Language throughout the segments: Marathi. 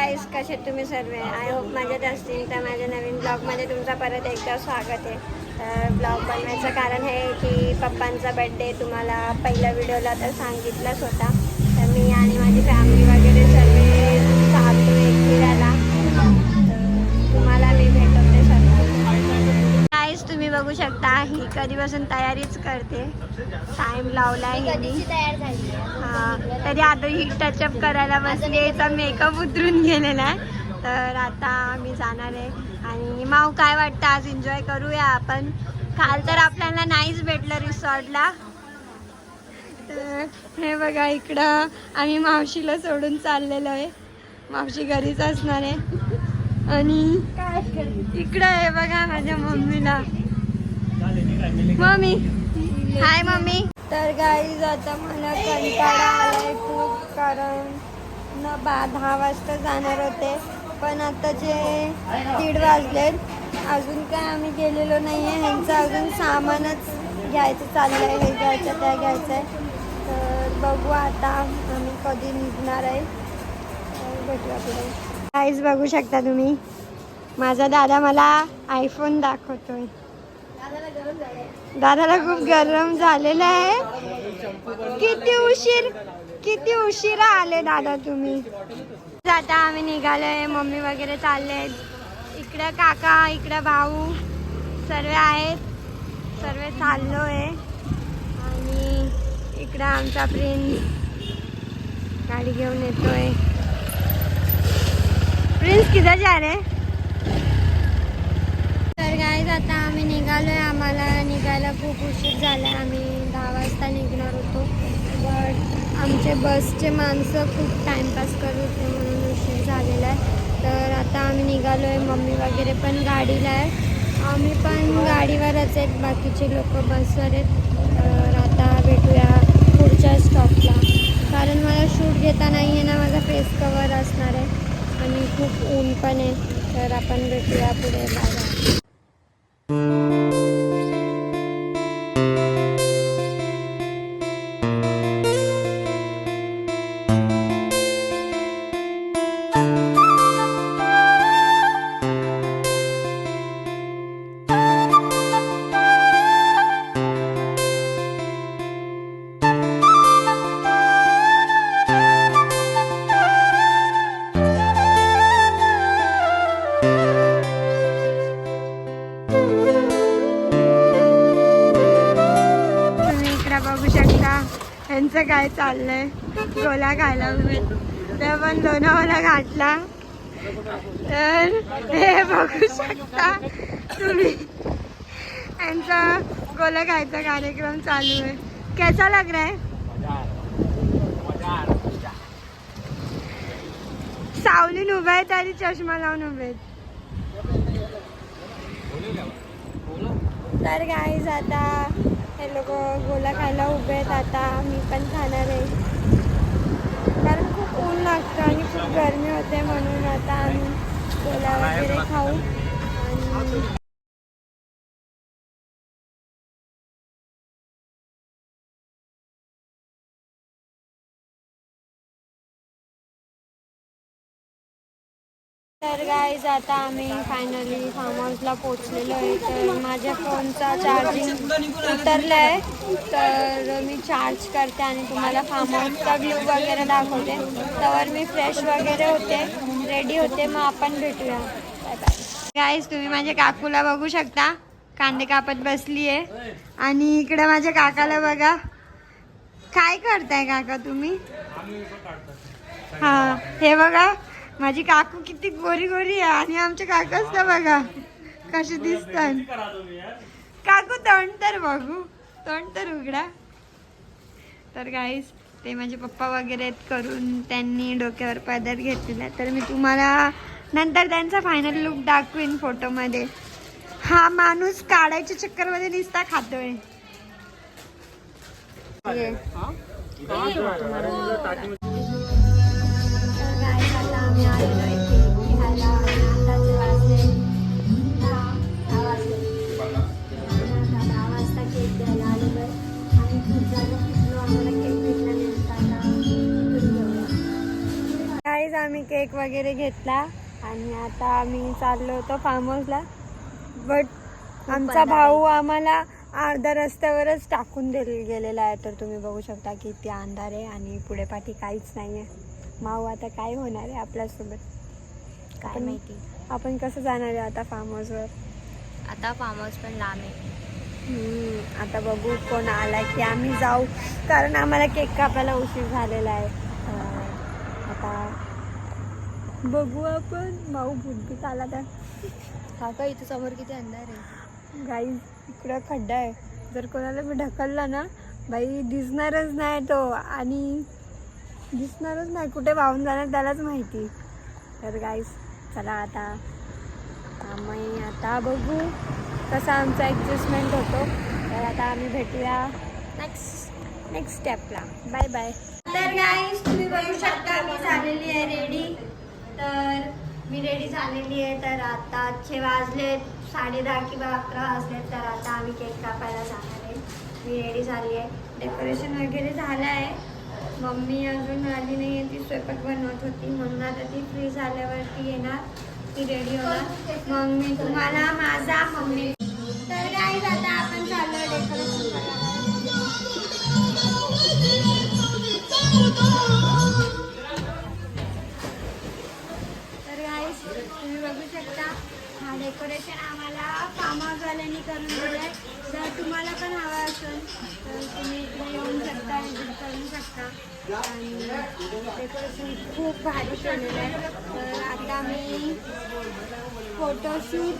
गाईस, कसे तुम्ही सर्व? आय होप मजेत असतील. तर माझ्या नवीन ब्लॉगमध्ये तुमचं परत एकदा स्वागत आहे. तर ब्लॉग बनवायचं कारण हे की पप्पांचा बड्डे तुम्हाला पहिल्या व्हिडिओला तर सांगितलंच होता. तर मी आणि माझी फॅमिली वगैरे सर्व चाललो आहे फिरायला. तर तुम्हाला मी भेटवते सर्व. गाईस, तुम्ही बघू शकता ही कधीपासून तयारीच करते. टाइम लावलाय हिने. तयार झाली हा, तरी आता ही टचअप करायला बसली. याचा मेकअप उतरून गेलेला आहे. तर आता आम्ही जाणार आहे. आणि माऊ, काय वाटतं आज एन्जॉय करूया आपण? काल तर आपल्याला नाहीच भेटलं रिसॉर्टला. तर हे बघा, इकडं आम्ही मावशीला सोडून चाललेलो आहे. मावशी घरीच असणार आहे. आणि इकडं आहे बघा माझ्या मम्मीला. मम्मी, हाय मम्मी. तर गाईज, आता मला कंटाळा आलाय खूप, कारण 10 वाजता जाणार होते, पण आताचे 1:30 वाजलेत. अजून काय आम्ही गेलेलो नाही आहे. ह्यांचं अजून सामानच घ्यायचं चाललं आहे. हे घ्यायचं, त्या घ्यायचं आहे. तर बघू आता आम्ही कधी निघणार आहे. भेटूया पुढे. गाईज, बघू शकता तुम्ही, माझा दादा मला आयफोन दाखवतोय. दादाला खूप गरम झालेलं आहे. किती उशिरा आले दादा तुम्ही. आता आम्ही निघालोय. मम्मी वगैरे चालले. इकडं काका, इकडं भाऊ सर्व आहेत. सर्व चाललोय. आणि इकडं आमचा प्रिन्स गाडी घेऊन येतोय. प्रिन्स किधर जा रे? तर गाईज, आता आम्ही निघालोय. आम्हाला निघायला खूप उशीर झाला. आम्ही 10 वाजता निघणार होतो, बट आमचे बसचे माणसं खूप टाइमपास करत होते म्हणून उशीर झालेला आहे. तर आता आम्ही निघालोय. मम्मी वगैरे पण गाडीला आहे. आम्ही पण गाडीवरच आहेत. बाकीचे लोक बसवर आहेत. तर आता भेटूया पुढच्या स्टॉपला, कारण मला शूट घेता नाही आहे ना. माझा फेस कवर असणार आहे आणि खूप ऊन पण आहे. तर आपण भेटूया पुढे. बाय. बघू शकता यांचं काय चाललंय. गोला खायला ते पण लोणावळा घातला. तर हे बघू शकता तुम्ही, यांचा गोला खायचा कार्यक्रम चालू आहे. कैसा लग रहा है? सावलीन उभा आहे तरी चष्मा लावून उभे. तर गाईज, आता हे लोक गोला खायला उभे आहेत. आता मी पण खाणार आहे, कारण खूप ऊन लागतं आणि खूप गरमी होते, म्हणून आता आम्ही गोला वगैरे खाऊ. आणि तर गाईज, आता आम्ही फायनली फार्म हाऊसला पोचलेलो आहे. तर माझ्या फोनचा चार्जिंग उतरलं आहे, तर मी चार्ज करते आणि तुम्हाला फार्म हाऊसचा व्ह्यू वगैरे दाखवते. तर मी फ्रेश वगैरे होते, रेडी होते. मग आपण भेटूया. Bye bye. गाईज, तुम्ही माझ्या काकूला बघू शकता, कांदे कापत बसली आहे. आणि इकडे माझ्या काकाला बघा. काय करताय काका तुम्ही? हा, हे बघा माझी काकू किती गोरी गोरी आहे. आणि आमच्या काकाच तर बघा कसे दिसतात. काकू तोंड तर बघू, तोंड तर उघडा. तर गाईस, ते माझे पप्पा वगैरे करून त्यांनी डोक्यावर पदर घेतलेला. तर मी तुम्हाला नंतर त्यांचा फायनल लुक दाखवीन फोटोमध्ये. हा माणूस काढायच्या चक्करमध्ये निस्ता खातोय. आम्ही केक केक वगैरे घेतला आणि आता आम्ही चाललो होतो फार्म हाऊसला. बट आमचा भाऊ आम्हाला अर्ध्या रस्त्यावरच टाकून गेलेला आहे. तर तुम्ही बघू शकता की ते अंधार आहे आणि पुढे पाठी काहीच नाही आहे. माऊ आता काय होणार आहे आपल्यासोबत काय माहिती. आपण कसं जाणार आहे आता फार्म हाऊसवर. आता फार्म हाऊस पण लांब आहे. आता बघू कोण आला की आम्ही जाऊ, कारण आम्हाला केक कापायला उशीर झालेला आहे. आता बघू आपण. माऊ बुद्धित आला तर. हा का इथं समोर किती अंधार आहे. गाईज इकडं खड्डा आहे. जर कोणाला मी ढकलला ना बाई दिसणारच नाही तो, आणि दिसणारच नाही कुठे वाहून जाणार त्यालाच माहिती. तर गाईज चला आता आम्ही आता बघू कसा आमचा ॲडजस्टमेंट होतो. तर आता आम्ही भेटूया नेक्स्ट स्टेपला. Bye bye. तर गाईज तुम्ही बघू शकता मी झालेली आहे रेडी. तर मी रेडी झालेली आहे. तर आताचे वाजले 10:30 किंवा 11 वाजले. तर आता आम्ही केक कापायला जाणार आहे. मी रेडी झाली आहे. डेकोरेशन वगैरे झालं आहे. मम्मी अजून आली नाही आहे, ती स्वयंपाक बनवत होती. म्हणून आता ती फ्री झाल्यावरती येणार, ती रेडी होणार. मग मी तुम्हाला माझा मम्मी. तर गाईज आता आपण चाललो डेकोरेशन करायला. तर गाईज तुम्ही बघू शकता हा डेकोरेशन आम्हाला फार्म हाऊसवाल्यांनी करून दिलं आहे. जर तुम्हाला पण हवा असेल तर तुम्ही इकडे येऊन शकता, विजिट करू शकता. आणि डेकोरेशन खूप भारी केलेलं आहे. तर आता मी फोटोशूट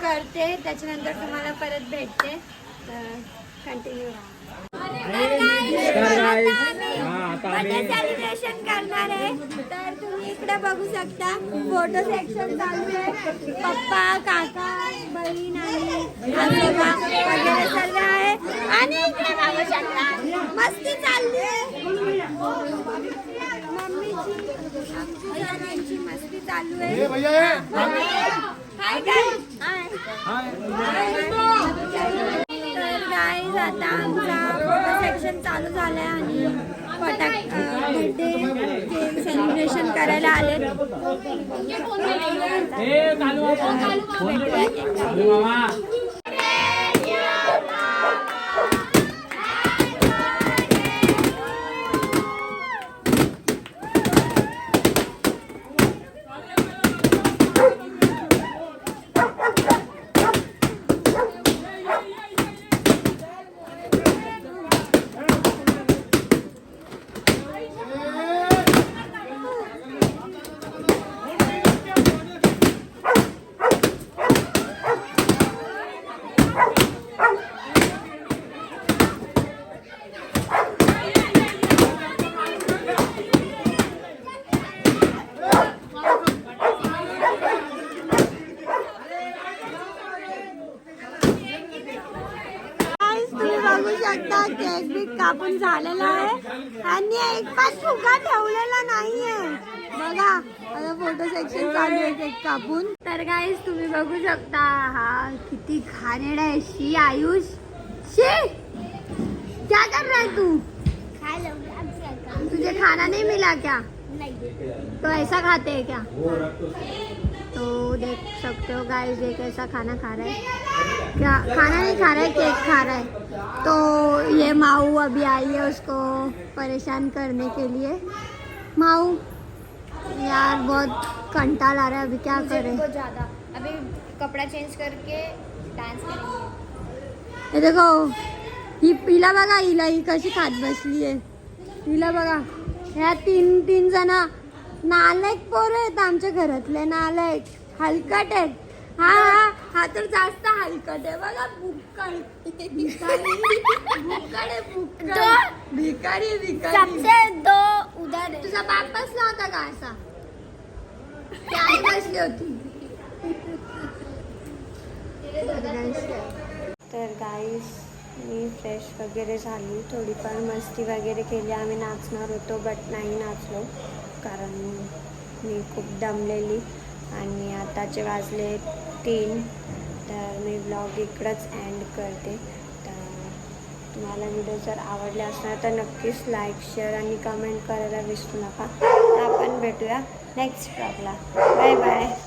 करते, त्याच्यानंतर तुम्हाला परत भेटते. तर कंटिन्यू राहा. सेलिब्रेशन करणार आहे. तर तुम्ही इकडे बघू शकता फोटो सेक्शन चालू आहे. पप्पा, काका, बहीण आणि आजोबा वगैरे सर्व आहे. आणि इकडे बघू शकता मस्ती चालली आहे. मम्मीची आमची सर्वांची मस्ती चालू आहे. Hi guys. तर गाईज आता आमचा फोटो सेक्शन चालू झालं आहे आणि बर्थडे केक सेलिब्रेशन करायला आले. केक बी कापून झालेला आहे आणि एक पण फुगा ठेवलेला नाहीये. बघा आता फोटो सेक्शन चालू आहे केक कापून. तर गाईज तुम्ही बघू शकता हा किती घाणेरडा आहे. शी आयुष, शी क्या कर रहा है तू? तुझे खाना नहीं मिला क्या? तो ऐसा खाते हैं क्या? तो देख सकते हो गाइस ये कैसा खाना खा रहा है. क्या खाना नहीं खा रहा है, केक खा रहा है. तो ये माऊ अभी आई है उसको परेशान करने के लिए. माऊ यार बहुत कंटाल आ रहा है, अभी क्या करें. ज़्यादा अभी कपड़ा चेंज करके डांस करेंगे. हे देखो ही हिला बघा, हिला ही कशी खात बसली आहे. हिला बघा ह्या तीन जण नालायक पोरं आहेत आमच्या घरातले. नालायक हलकट आहेत. हा हा हा तर जास्त हलकट आहे. बघा भुक्कड भिकारी दो उधर तुझा बाप बसला होता का असा? काय बसली होती. तर गाईस मी फ्रेश वगैरे झाली, थोडीफार मस्ती वगैरे केली. आम्ही नाचणार होतो बट नाही नाचलो कारण मी खूप दमलेली. आणि आताचे वाजले 3. तर मी ब्लॉग इकडंच एंड करते. तर तुम्हाला व्हिडिओ जर आवडले असणार तर नक्कीच लाईक शेअर आणि कमेंट करायला विसरू नका. तर आपण भेटूया नेक्स्ट ब्लॉगला. Bye bye.